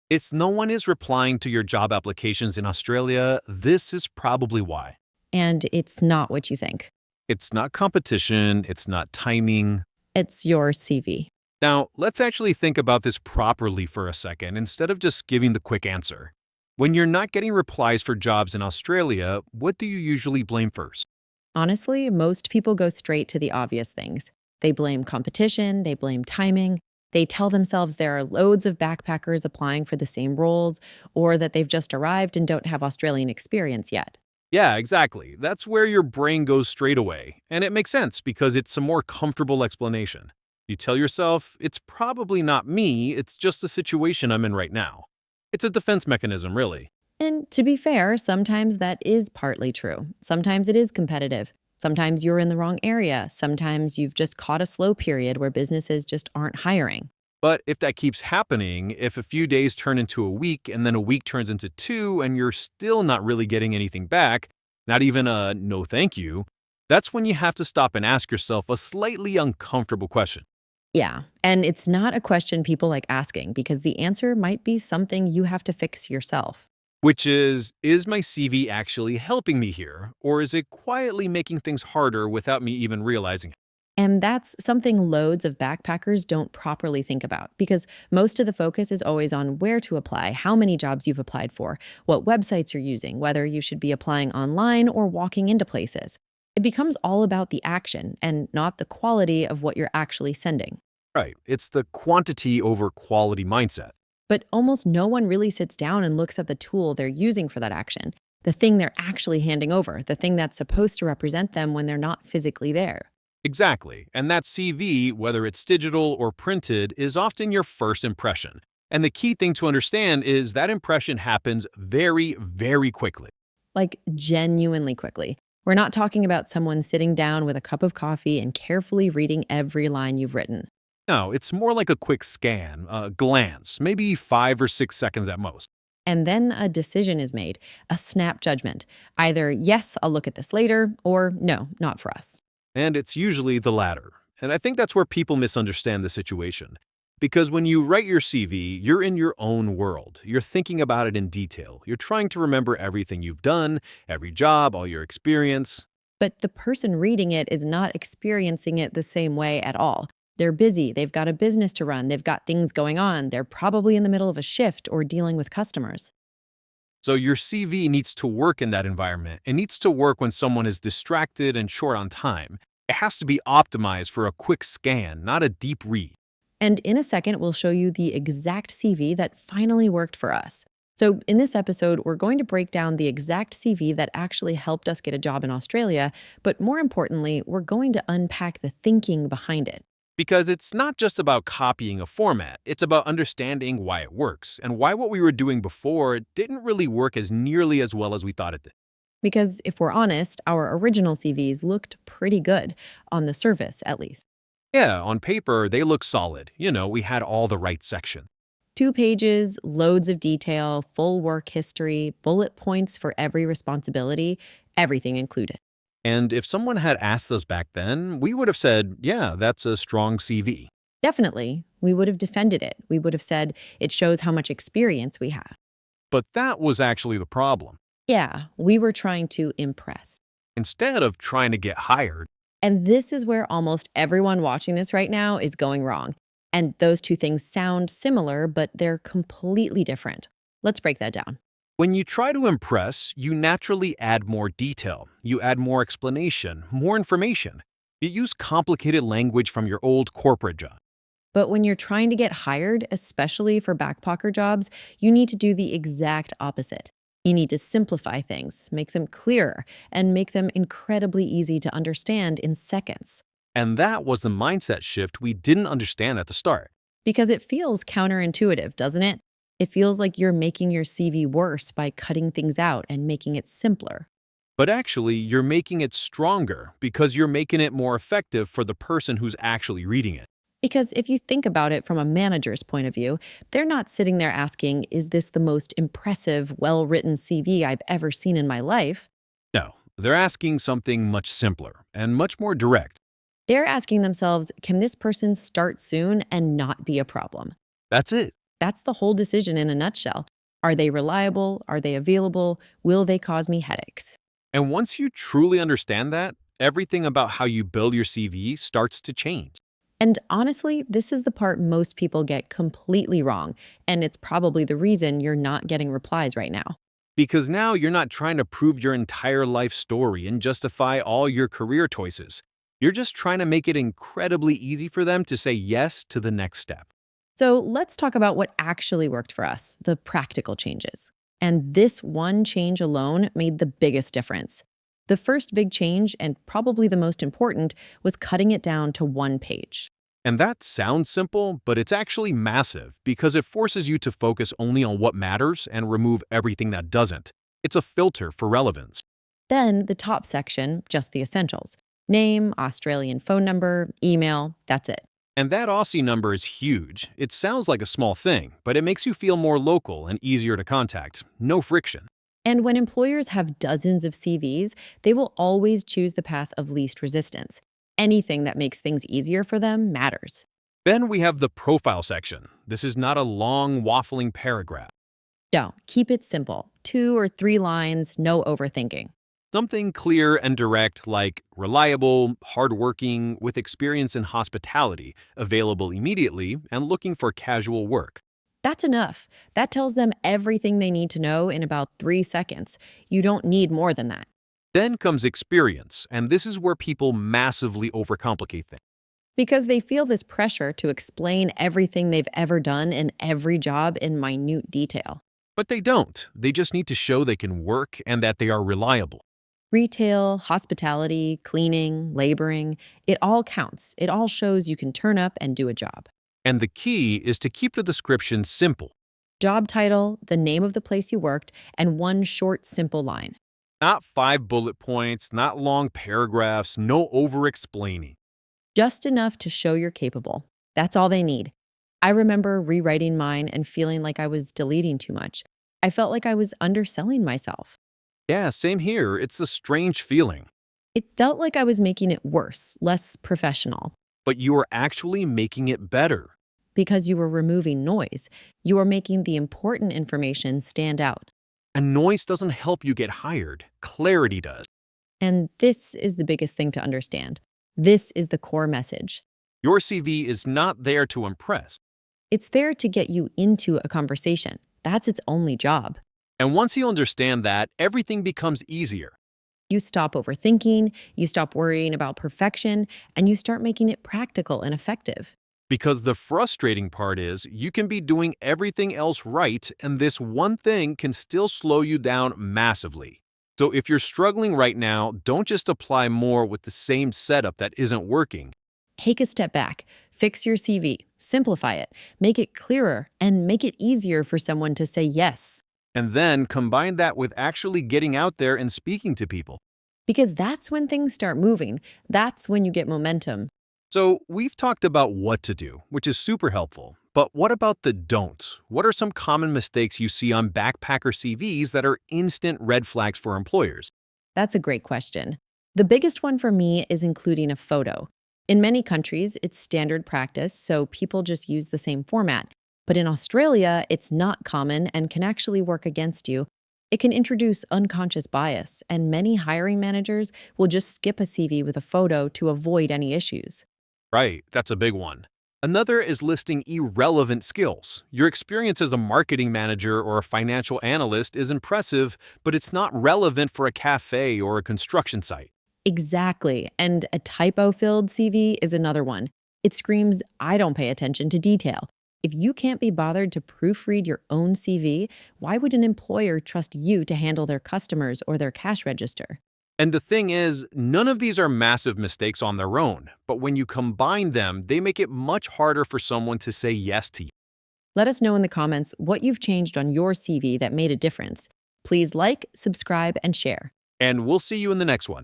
If no one is replying to your job applications in Australia, this is probably why. And it's not what you think. It's not competition, it's not timing. It's your CV. Now, let's actually think about this properly for a second instead of just giving the quick answer. When you're not getting replies for jobs in Australia, what do you usually blame first? Honestly, most people go straight to the obvious things. They blame competition, they blame timing, they tell themselves there are loads of backpackers applying for the same roles, or that they've just arrived and don't have Australian experience yet. Yeah, exactly. That's where your brain goes straight away. And it makes sense because it's a more comfortable explanation. You tell yourself, it's probably not me, it's just the situation I'm in right now. It's a defense mechanism, really. And to be fair, sometimes that is partly true. Sometimes it is competitive. Sometimes you're in the wrong area. Sometimes you've just caught a slow period where businesses just aren't hiring. But if that keeps happening, if a few days turn into a week and then a week turns into two and you're still not really getting anything back, not even a no thank you, that's when you have to stop and ask yourself a slightly uncomfortable question. Yeah, and it's not a question people like asking because the answer might be something you have to fix yourself. Which is my CV actually helping me here, or is it quietly making things harder without me even realizing it? And that's something loads of backpackers don't properly think about because most of the focus is always on where to apply, how many jobs you've applied for, what websites you're using, whether you should be applying online or walking into places. It becomes all about the action and not the quality of what you're actually sending. Right, it's the quantity over quality mindset. But almost no one really sits down and looks at the tool they're using for that action, the thing they're actually handing over, the thing that's supposed to represent them when they're not physically there. Exactly, and that CV, whether it's digital or printed, is often your first impression. And the key thing to understand is that impression happens very, very quickly. Like, genuinely quickly. We're not talking about someone sitting down with a cup of coffee and carefully reading every line you've written. No, it's more like a quick scan, a glance, maybe 5 or 6 seconds at most. And then a decision is made, a snap judgment. Either, yes, I'll look at this later, or no, not for us. And it's usually the latter. And I think that's where people misunderstand the situation. Because when you write your CV, you're in your own world. You're thinking about it in detail. You're trying to remember everything you've done, every job, all your experience. But the person reading it is not experiencing it the same way at all. They're busy, they've got a business to run, they've got things going on, they're probably in the middle of a shift or dealing with customers. So your CV needs to work in that environment. It needs to work when someone is distracted and short on time. It has to be optimized for a quick scan, not a deep read. And in a second, we'll show you the exact CV that finally worked for us. So, in this episode, we're going to break down the exact CV that actually helped us get a job in Australia, but more importantly, we're going to unpack the thinking behind it. Because it's not just about copying a format, it's about understanding why it works and why what we were doing before didn't really work as nearly as well as we thought it did. Because if we're honest, our original CVs looked pretty good, on the surface at least. Yeah, on paper, they look solid. We had all the right section. 2 pages, loads of detail, full work history, bullet points for every responsibility, everything included. And if someone had asked us back then, we would have said, yeah, that's a strong CV. Definitely, we would have defended it. We would have said it shows how much experience we have. But that was actually the problem. Yeah, we were trying to impress. Instead of trying to get hired, And this is where almost everyone watching this right now is going wrong. And those two things sound similar, but they're completely different. Let's break that down. when you try to impress, you naturally add more detail. You add more explanation, more information. You use complicated language from your old corporate job. But when you're trying to get hired, especially for backpacker jobs, you need to do the exact opposite. You need to simplify things, make them clearer, and make them incredibly easy to understand in seconds. And that was the mindset shift we didn't understand at the start. Because it feels counterintuitive, doesn't it? It feels like you're making your CV worse by cutting things out and making it simpler. But actually, you're making it stronger because you're making it more effective for the person who's actually reading it. Because if you think about it from a manager's point of view, they're not sitting there asking, is this the most impressive, well written CV I've ever seen in my life? No, they're asking something much simpler and much more direct. They're asking themselves, can this person start soon and not be a problem? That's it. That's the whole decision in a nutshell. Are they reliable? Are they available? Will they cause me headaches? And once you truly understand that, everything about how you build your CV starts to change. And honestly, this is the part most people get completely wrong, and it's probably the reason you're not getting replies right now. Because now you're not trying to prove your entire life story and justify all your career choices. You're just trying to make it incredibly easy for them to say yes to the next step. So let's talk about what actually worked for us, the practical changes. And this one change alone made the biggest difference. The first big change, and probably the most important, was cutting it down to one page. And that sounds simple, but it's actually massive because it forces you to focus only on what matters and remove everything that doesn't. It's a filter for relevance. Then the top section, just the essentials: name, Australian phone number, email, that's it. And that Aussie number is huge. It sounds like a small thing, but it makes you feel more local and easier to contact. No friction. And when employers have dozens of CVs, they will always choose the path of least resistance. Anything that makes things easier for them matters. Then we have the profile section. This is not a long, waffling paragraph. No, keep it simple. 2 or 3 lines, no overthinking. Something clear and direct like reliable, hardworking, with experience in hospitality, available immediately, and looking for casual work. That's enough. That tells them everything they need to know in about 3 seconds. You don't need more than that. Then comes experience, and this is where people massively overcomplicate things. Because they feel this pressure to explain everything they've ever done in every job in minute detail. But they don't. They just need to show they can work and that they are reliable. Retail, hospitality, cleaning, laboring, it all counts. It all shows you can turn up and do a job. And the key is to keep the description simple, Job title, the name of the place you worked, and one short, simple line. not 5 bullet points, not long paragraphs, no over-explaining. Just enough to show you're capable. That's all they need. I remember rewriting mine and feeling like I was deleting too much. I felt like I was underselling myself. Yeah, same here. It's a strange feeling. It felt like I was making it worse, less professional, But you are actually making it better. because you were removing noise. You were making the important information stand out. And noise doesn't help you get hired. Clarity does. And this is the biggest thing to understand. This is the core message. Your CV is not there to impress. It's there to get you into a conversation. That's its only job. And once you understand that, everything becomes easier. You stop overthinking, you stop worrying about perfection, and you start making it practical and effective. Because the frustrating part is you can be doing everything else right, and this one thing can still slow you down massively. So if you're struggling right now, don't just apply more with the same setup that isn't working. Take a step back, fix your CV, simplify it, make it clearer, and make it easier for someone to say yes. And then combine that with actually getting out there and speaking to people. Because that's when things start moving. That's when you get momentum. So we've talked about what to do, which is super helpful. But what about the don'ts? What are some common mistakes you see on backpacker CVs that are instant red flags for employers? That's a great question. The biggest one for me is including a photo. In many countries, it's standard practice, so people just use the same format. But in Australia, it's not common and can actually work against you. It can introduce unconscious bias, and many hiring managers will just skip a CV with a photo to avoid any issues. Right, that's a big one. Another is listing irrelevant skills. Your experience as a marketing manager or a financial analyst is impressive, but it's not relevant for a cafe or a construction site. Exactly. And a typo-filled CV is another one. It screams, I don't pay attention to detail. If you can't be bothered to proofread your own CV, why would an employer trust you to handle their customers or their cash register? And the thing is, none of these are massive mistakes on their own, but when you combine them, they make it much harder for someone to say yes to you. Let us know in the comments what you've changed on your CV that made a difference. Please like, subscribe, and share. And we'll see you in the next one.